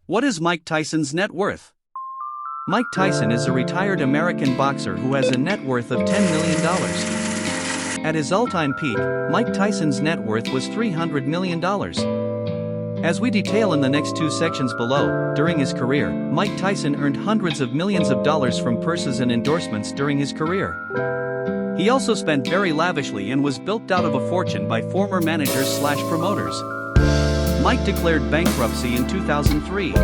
What is Mike Tyson's net worth? Mike Tyson is a retired American boxer who has a net worth of $10 million. At his all-time peak, Mike Tyson's net worth was $300 million. As we detail in the next two sections below, during his career, Mike Tyson earned hundreds of millions of dollars from purses and endorsements during his career. He also spent very lavishly and was bilked out of a fortune by former managers/promoters. Mike declared bankruptcy in 2003.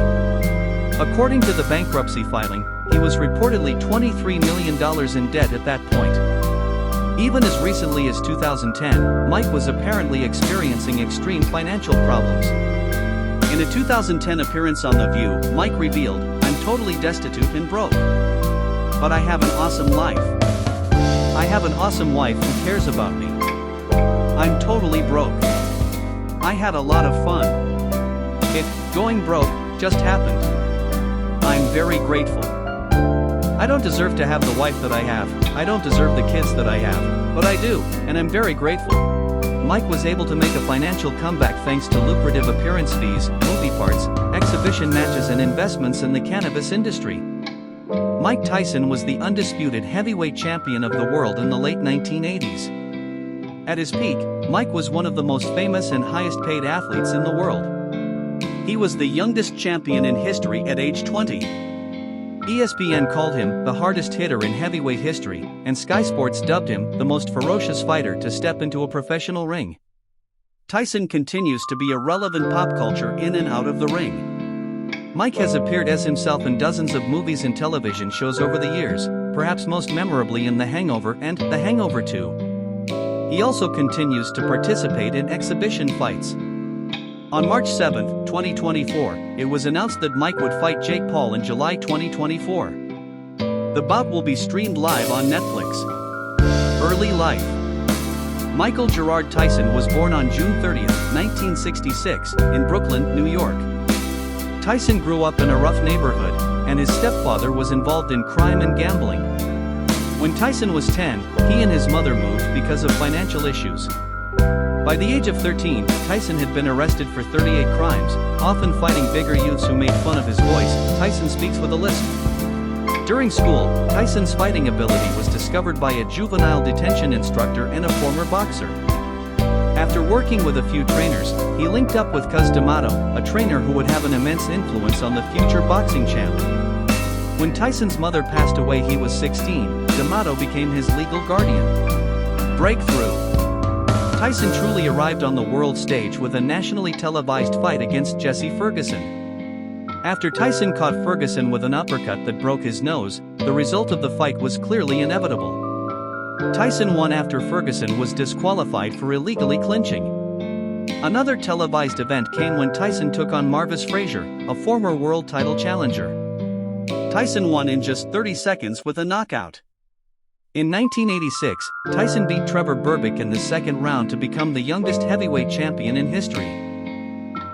According to the bankruptcy filing, he was reportedly $23 million in debt at that point. Even as recently as 2010, Mike was apparently experiencing extreme financial problems. In a 2010 appearance on The View, Mike revealed, "I'm totally destitute and broke. But I have an awesome life. I have an awesome wife who cares about me. I'm totally broke. I had a lot of fun. Going broke just happened. I'm very grateful. I don't deserve to have the wife that I have, I don't deserve the kids that I have, but I do, and I'm very grateful." Mike was able to make a financial comeback thanks to lucrative appearance fees, movie parts, exhibition matches and investments in the cannabis industry. Mike Tyson was the undisputed heavyweight champion of the world in the late 1980s. At his peak, Mike was one of the most famous and highest-paid athletes in the world. He was the youngest champion in history at age 20. ESPN called him the hardest hitter in heavyweight history, and Sky Sports dubbed him the most ferocious fighter to step into a professional ring. Tyson continues to be a relevant pop culture in and out of the ring. Mike has appeared as himself in dozens of movies and television shows over the years, perhaps most memorably in The Hangover and The Hangover 2. He also continues to participate in exhibition fights. On March 7, 2024, it was announced that Mike would fight Jake Paul in July 2024. The bout will be streamed live on Netflix. Early life. Michael Gerard Tyson was born on June 30, 1966, in Brooklyn, New York. Tyson grew up in a rough neighborhood, and his stepfather was involved in crime and gambling. When Tyson was 10, he and his mother moved because of financial issues. By the age of 13, Tyson had been arrested for 38 crimes, often fighting bigger youths who made fun of his voice. Tyson speaks with a lisp. During school, Tyson's fighting ability was discovered by a juvenile detention instructor and a former boxer. After working with a few trainers, he linked up with Cus D'Amato, a trainer who would have an immense influence on the future boxing champ. When Tyson's mother passed away, he was 16. D'Amato became his legal guardian. Breakthrough. Tyson truly arrived on the world stage with a nationally televised fight against Jesse Ferguson. After Tyson caught Ferguson with an uppercut that broke his nose, the result of the fight was clearly inevitable. Tyson won after Ferguson was disqualified for illegally clinching. Another televised event came when Tyson took on Marvis Frazier, a former world title challenger. Tyson won in just 30 seconds with a knockout. In 1986, Tyson beat Trevor Berbick in the second round to become the youngest heavyweight champion in history.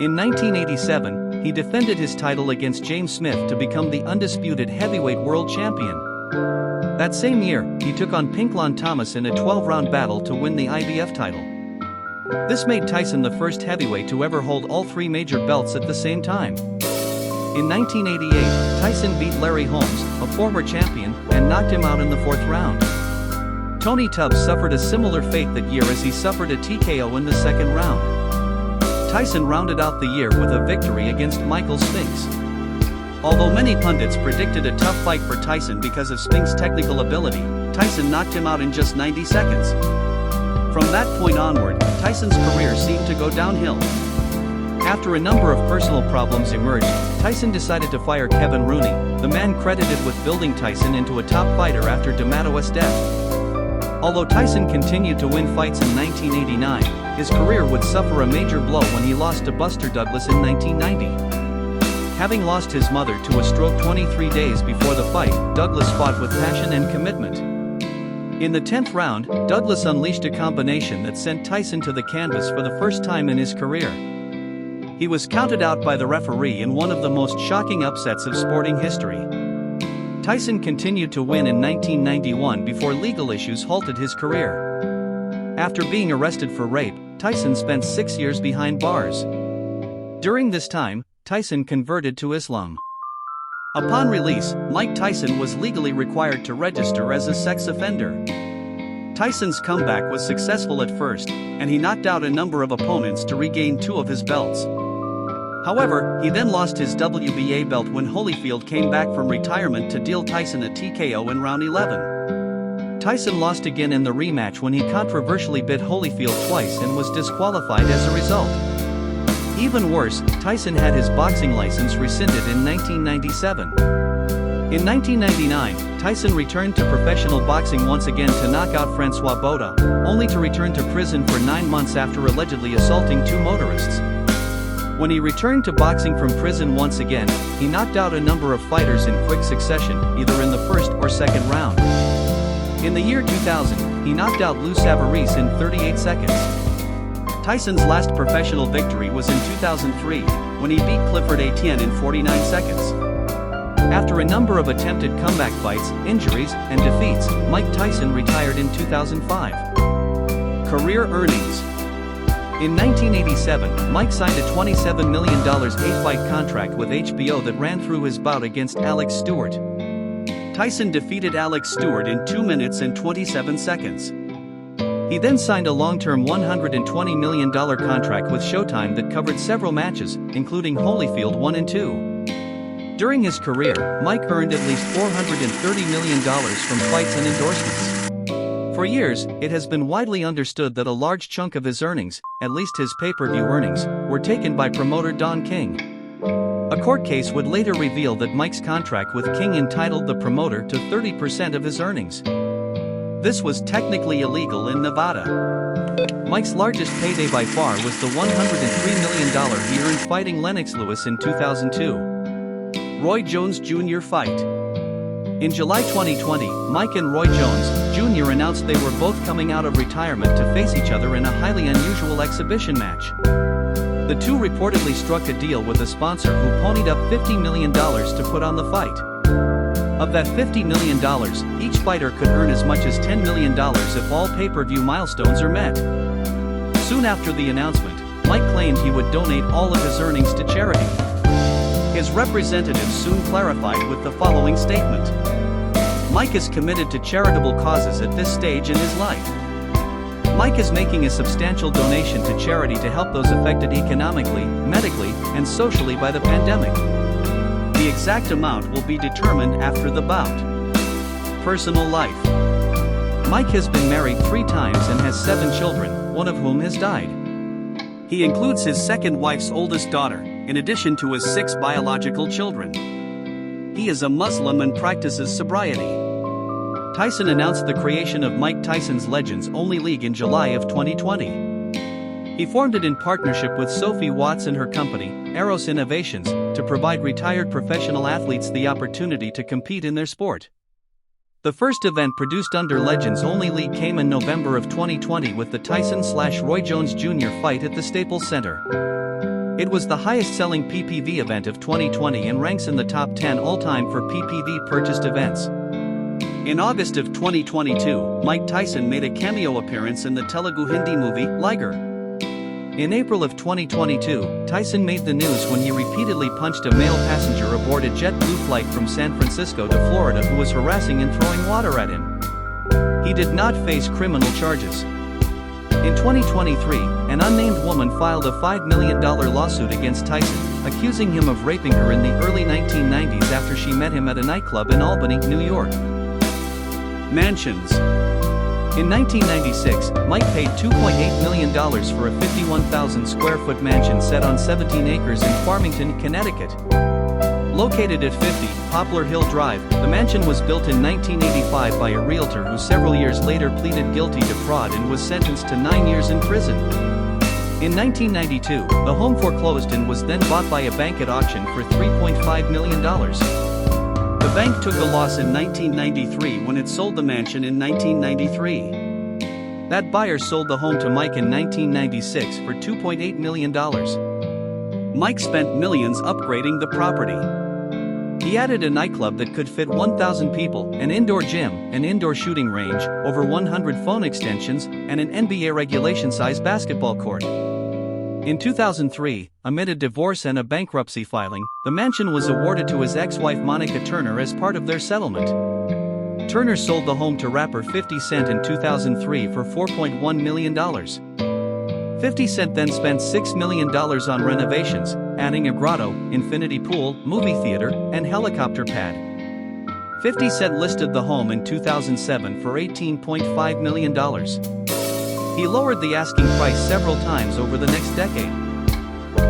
In 1987, he defended his title against James Smith to become the undisputed heavyweight world champion. That same year, he took on Pinklon Thomas in a 12-round battle to win the IBF title. This made Tyson the first heavyweight to ever hold all three major belts at the same time. In 1988, Tyson beat Larry Holmes, a former champion, and knocked him out in the fourth round. Tony Tubbs suffered a similar fate that year as he suffered a TKO in the second round. Tyson rounded out the year with a victory against Michael Spinks. Although many pundits predicted a tough fight for Tyson because of Spinks' technical ability, Tyson knocked him out in just 90 seconds. From that point onward, Tyson's career seemed to go downhill. After a number of personal problems emerged, Tyson decided to fire Kevin Rooney, the man credited with building Tyson into a top fighter after D'Amato's death. Although Tyson continued to win fights in 1989, his career would suffer a major blow when he lost to Buster Douglas in 1990. Having lost his mother to a stroke 23 days before the fight, Douglas fought with passion and commitment. In the 10th round, Douglas unleashed a combination that sent Tyson to the canvas for the first time in his career. He was counted out by the referee in one of the most shocking upsets of sporting history. Tyson continued to win in 1991 before legal issues halted his career. After being arrested for rape, Tyson spent 6 years behind bars. During this time, Tyson converted to Islam. Upon release, Mike Tyson was legally required to register as a sex offender. Tyson's comeback was successful at first, and he knocked out a number of opponents to regain 2 of his belts. However, he then lost his WBA belt when Holyfield came back from retirement to deal Tyson a TKO in round 11. Tyson lost again in the rematch when he controversially bit Holyfield twice and was disqualified as a result. Even worse, Tyson had his boxing license rescinded in 1997. In 1999, Tyson returned to professional boxing once again to knock out Francois Botha, only to return to prison for 9 months after allegedly assaulting 2 motorists. When he returned to boxing from prison once again, he knocked out a number of fighters in quick succession, either in the first or second round. In the year 2000, he knocked out Lou Savarese in 38 seconds. Tyson's last professional victory was in 2003, when he beat Clifford Etienne in 49 seconds. After a number of attempted comeback fights, injuries, and defeats, Mike Tyson retired in 2005. Career earnings. In 1987, Mike signed a $27 million 8-fight contract with HBO that ran through his bout against Alex Stewart. Tyson defeated Alex Stewart in 2 minutes and 27 seconds. He then signed a long-term $120 million contract with Showtime that covered several matches, including Holyfield 1 and 2. During his career, Mike earned at least $430 million from fights and endorsements. For years, it has been widely understood that a large chunk of his earnings, at least his pay-per-view earnings, were taken by promoter Don King. A court case would later reveal that Mike's contract with King entitled the promoter to 30% of his earnings. This was technically illegal in Nevada. Mike's largest payday by far was the $103 million he earned fighting Lennox Lewis in 2002. Roy Jones Jr. fight. In July 2020, Mike and Roy Jones Jr. announced they were both coming out of retirement to face each other in a highly unusual exhibition match. The two reportedly struck a deal with a sponsor who ponied up $50 million to put on the fight. Of that $50 million, each fighter could earn as much as $10 million if all pay-per-view milestones are met. Soon after the announcement, Mike claimed he would donate all of his earnings to charity. His representatives soon clarified with the following statement: Mike is committed to charitable causes at this stage in his life. Mike is making a substantial donation to charity to help those affected economically, medically, and socially by the pandemic. The exact amount will be determined after the bout. Personal life. Mike has been married 3 times and has 7 children, one of whom has died. He includes his second wife's oldest daughter, in addition to his 6 biological children. He is a Muslim and practices sobriety. Tyson announced the creation of Mike Tyson's Legends Only League in July of 2020. He formed it in partnership with Sophie Watts and her company, Eros Innovations, to provide retired professional athletes the opportunity to compete in their sport. The first event produced under Legends Only League came in November of 2020 with the Tyson/Roy Jones Jr. fight at the Staples Center. It was the highest-selling PPV event of 2020 and ranks in the top 10 all-time for PPV purchased events. In August of 2022, Mike Tyson made a cameo appearance in the Telugu Hindi movie, Liger. In April of 2022, Tyson made the news when he repeatedly punched a male passenger aboard a JetBlue flight from San Francisco to Florida who was harassing and throwing water at him. He did not face criminal charges. In 2023, an unnamed woman filed a $5 million lawsuit against Tyson, accusing him of raping her in the early 1990s after she met him at a nightclub in Albany, New York. Mansions. In 1996, Mike paid $2.8 million for a 51,000 square foot mansion set on 17 acres in Farmington, Connecticut. Located at 50 Poplar Hill Drive, the mansion was built in 1985 by a realtor who several years later pleaded guilty to fraud and was sentenced to 9 years in prison. In 1992, the home foreclosed and was then bought by a bank at auction for $3.5 million. The bank took a loss in 1993 when it sold the mansion in 1993. That buyer sold the home to Mike in 1996 for $2.8 million. Mike spent millions upgrading the property. He added a nightclub that could fit 1,000 people, an indoor gym, an indoor shooting range, over 100 phone extensions, and an NBA regulation-size basketball court. In 2003, amid a divorce and a bankruptcy filing, the mansion was awarded to his ex-wife Monica Turner as part of their settlement. Turner sold the home to rapper 50 Cent in 2003 for $4.1 million. 50 Cent then spent $6 million on renovations, adding a grotto, infinity pool, movie theater, and helicopter pad. 50 Cent listed the home in 2007 for $18.5 million. He lowered the asking price several times over the next decade.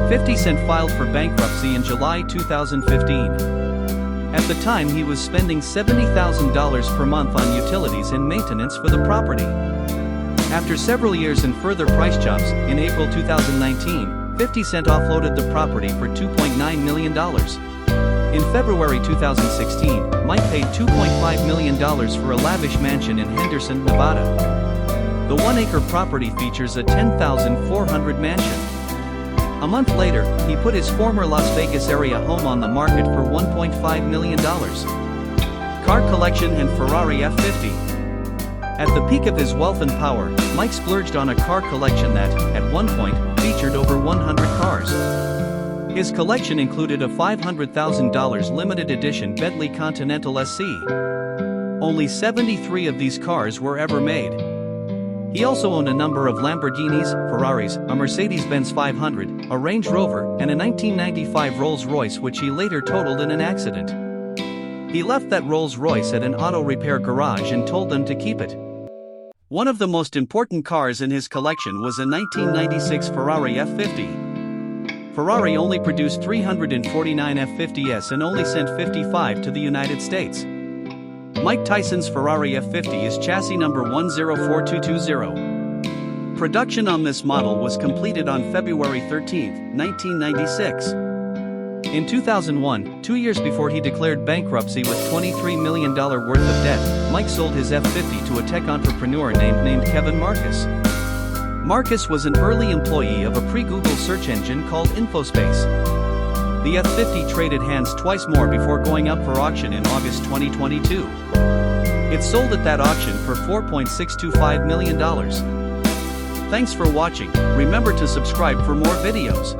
50 Cent filed for bankruptcy in July 2015. At the time, he was spending $70,000 per month on utilities and maintenance for the property. After several years and further price chops, in April 2019, 50 Cent offloaded the property for $2.9 million. In February 2016, Mike paid $2.5 million for a lavish mansion in Henderson, Nevada. The 1-acre property features a 10,400 mansion. A month later, he put his former Las Vegas area home on the market for $1.5 million. Car collection and Ferrari F50. At the peak of his wealth and power, Mike splurged on a car collection that, at one point, featured over 100 cars. His collection included a $500,000 limited edition Bentley Continental SC. Only 73 of these cars were ever made. He also owned a number of Lamborghinis, Ferraris, a Mercedes-Benz 500, a Range Rover, and a 1995 Rolls-Royce which he later totaled in an accident. He left that Rolls-Royce at an auto repair garage and told them to keep it. One of the most important cars in his collection was a 1996 Ferrari F50. Ferrari only produced 349 F50s and only sent 55 to the United States. Mike Tyson's Ferrari F50 is chassis number 104220. Production on this model was completed on February 13, 1996. In 2001, 2 years before he declared bankruptcy with $23 million worth of debt, Mike sold his F50 to a tech entrepreneur named Kevin Marcus. Marcus was an early employee of a pre-Google search engine called InfoSpace. The F50 traded hands twice more before going up for auction in August 2022. It sold at that auction for $4.625 million. Thanks for watching. Remember to subscribe for more videos.